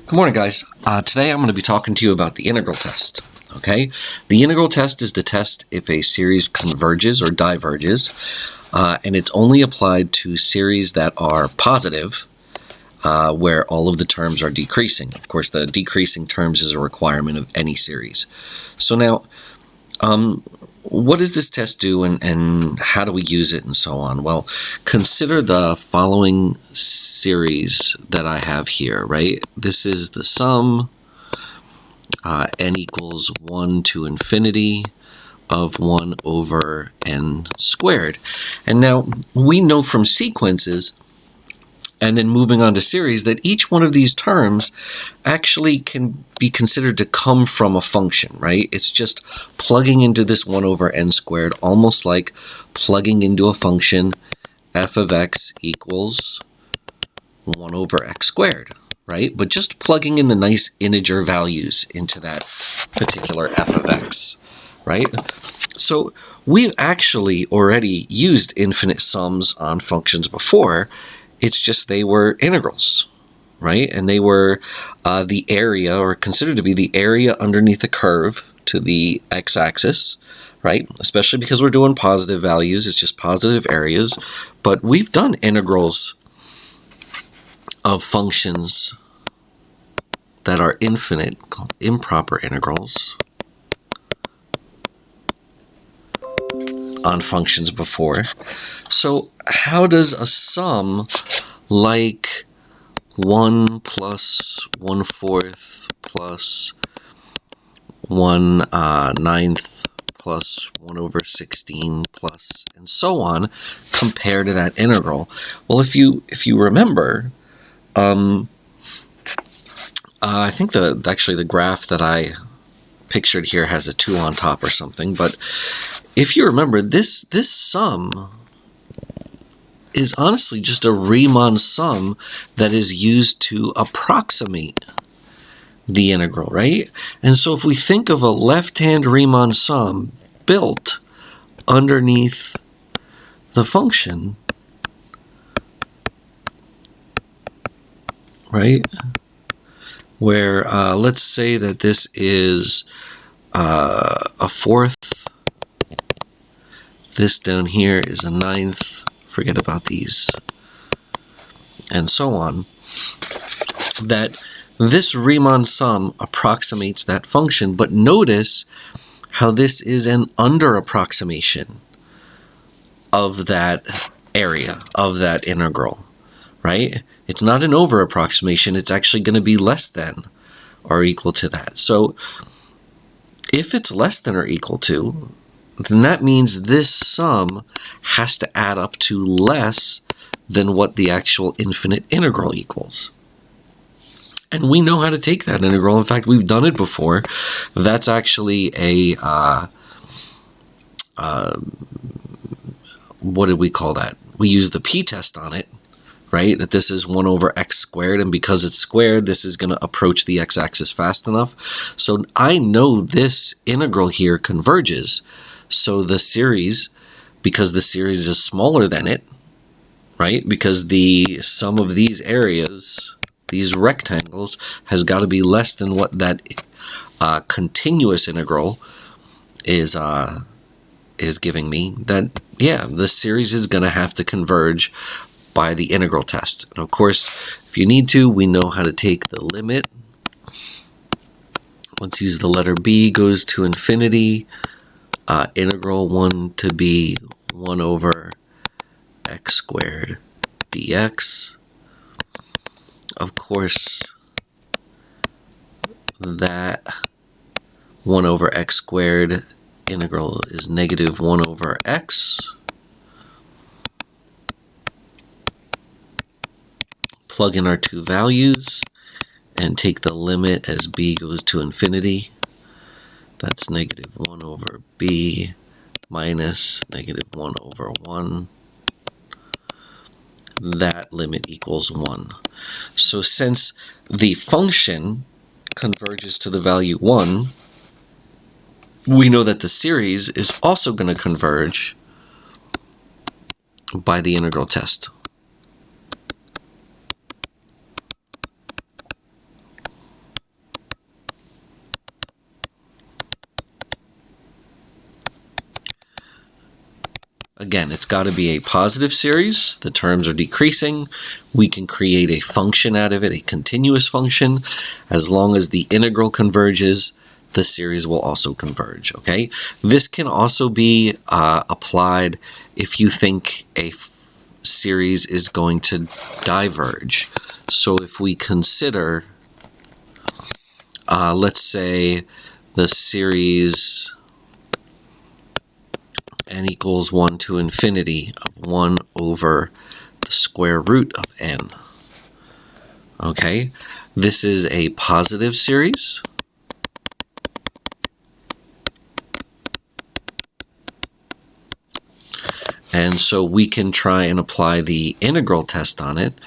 Good morning, guys. Today I'm going to be talking to you about the integral test. Okay, the integral test is the test if a series converges or diverges, and it's only applied to series that are positive, where all of the terms are decreasing. Of course, the decreasing terms is a requirement of any series. So now, what does this test do, and how do we use it, and so on? Well, consider the following series that I have here, right? This is the sum, n equals 1 to infinity of 1 over n squared. And now, we know from sequences, and then moving on to series, that each one of these terms actually can be considered to come from a function, right? It's just plugging into this 1 over n squared, almost like plugging into a function f of x equals 1 over x squared, right? But just plugging in the nice integer values into that particular f of x, right? So we've actually already used infinite sums on functions before. It's just they were integrals, right? And they were the area, or considered to be the area underneath the curve to the x-axis, right? Especially because we're doing positive values, it's just positive areas. But we've done integrals of functions that are infinite, called improper integrals, on functions before. So how does a sum like 1 plus 1/4 plus 1/9 plus 1 over 16 plus and so on compare to that integral? Well, if you remember, I think actually the graph that I pictured here has a 2 on top or something, but if you remember, this sum is honestly just a Riemann sum that is used to approximate the integral, right? And so if we think of a left-hand Riemann sum built underneath the function, right, where let's say that this is a 4th, this down here is a 9th, forget about these, and so on, that this Riemann sum approximates that function, but notice how this is an under-approximation of that area, of that integral, right? It's not an over-approximation, it's actually going to be less than or equal to that. So if it's less than or equal to, then that means this sum has to add up to less than what the actual infinite integral equals. And we know how to take that integral. In fact, we've done it before. That's actually a, what did we call that? We use the p-test on it, right? That this is 1 over x squared, and because it's squared, this is going to approach the x-axis fast enough. So I know this integral here converges. So the series, because the series is smaller than it, right? Because the sum of these areas, these rectangles, has got to be less than what that continuous integral is giving me. That, yeah, the series is going to have to converge by the integral test. And of course, if you need to, we know how to take the limit. Let's use the letter b goes to infinity. Integral 1 to b 1 over x squared dx. Of course, that 1 over x squared integral is negative 1 over x. Plug in our two values and take the limit as b goes to infinity. That's negative 1 over b minus negative 1 over 1. That limit equals 1. So since the function converges to the value 1, we know that the series is also going to converge by the integral test. Again, it's got to be a positive series. The terms are decreasing. We can create a function out of it, a continuous function. As long as the integral converges, the series will also converge, okay? This can also be applied if you think a series is going to diverge. So if we consider, let's say, the series n equals 1 to infinity of 1 over the square root of n. Okay, this is a positive series. And so we can try and apply the integral test on it.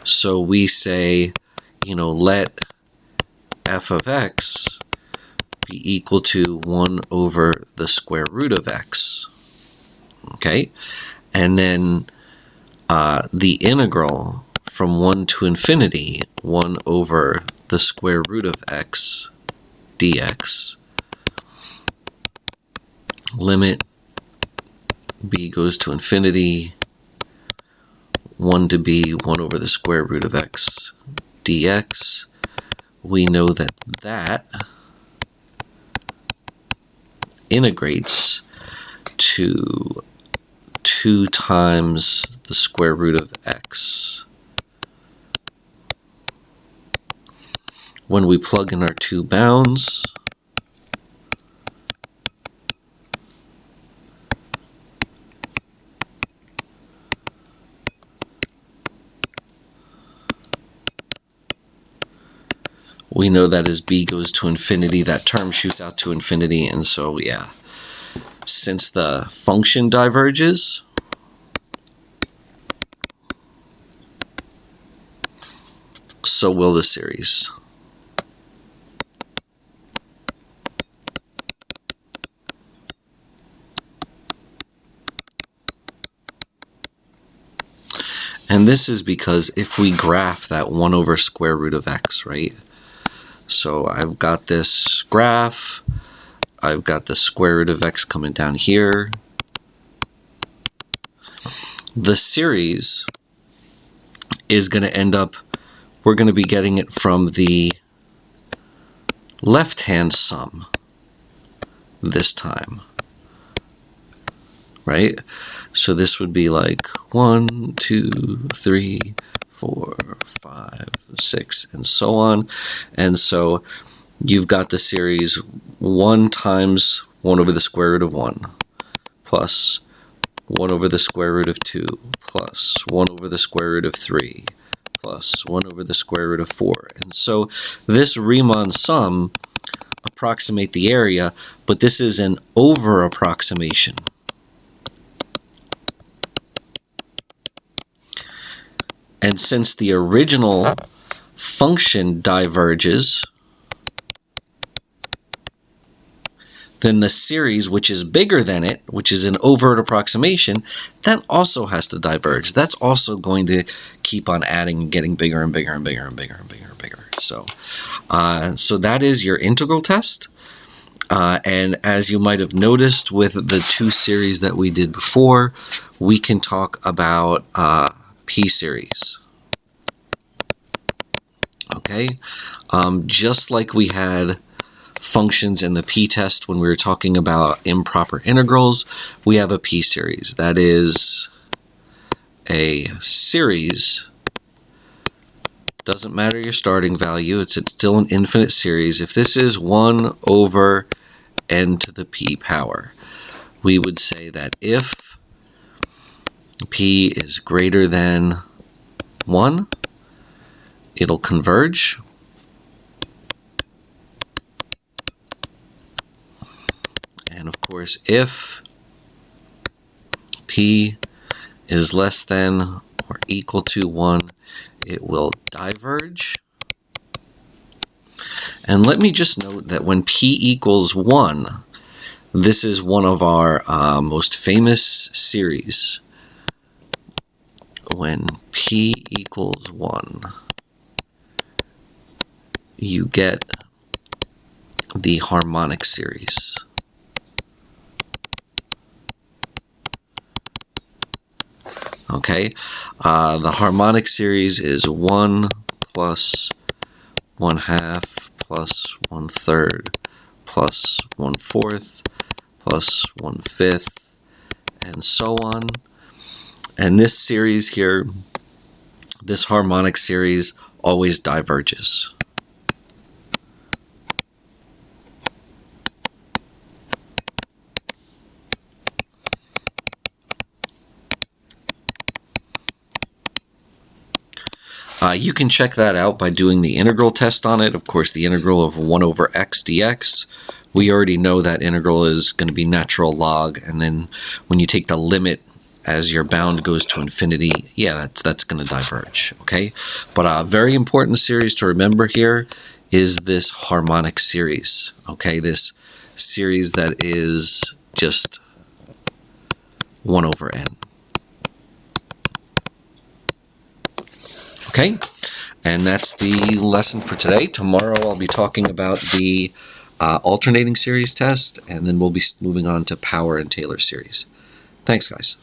So we say, let f of x be equal to 1 over the square root of x. Okay, and then the integral from 1 to infinity, 1 over the square root of x dx, limit b goes to infinity, 1 to b, 1 over the square root of x dx. We know that that integrates to 2 times the square root of x. When we plug in our two bounds, we know that as b goes to infinity, that term shoots out to infinity, and so yeah, since the function diverges, so will the series. And this is because if we graph that 1 over square root of x, right? So I've got this graph, I've got the square root of x coming down here. The series is going to end up, we're going to be getting it from the left-hand sum this time, right? So this would be like 1, 2, 3, 4, 5, 6, and so on. And so you've got the series 1 times 1 over the square root of 1 plus 1 over the square root of 2 plus 1 over the square root of 3 plus 1 over the square root of 4. And so this Riemann sum approximate the area, but this is an over approximation. And since the original function diverges, then the series, which is bigger than it, which is an overt approximation, that also has to diverge. That's also going to keep on adding and getting bigger and bigger and bigger and bigger and bigger and bigger. So that is your integral test. And as you might have noticed with the two series that we did before, we can talk about p-series. Okay, just like we had functions in the p-test when we were talking about improper integrals, we have a p-series. That is a series. Doesn't matter your starting value, it's still an infinite series. If this is 1 over n to the p power, we would say that if p is greater than 1, it'll converge. And of course, if p is less than or equal to 1, it will diverge. And let me just note that when p equals 1, this is one of our most famous series. When p equals 1, you get the harmonic series. Okay, the harmonic series is 1 plus 1/2 plus 1/3 plus 1/4 plus 1/5, and so on. And this series here, this harmonic series, always diverges. You can check that out by doing the integral test on it. Of course, the integral of 1 over x dx. We already know that integral is going to be natural log, and then when you take the limit as your bound goes to infinity, yeah, that's going to diverge, okay? But a very important series to remember here is this harmonic series, okay? This series that is just 1 over n. Okay, and that's the lesson for today. Tomorrow I'll be talking about the alternating series test, and then we'll be moving on to power and Taylor series. Thanks, guys.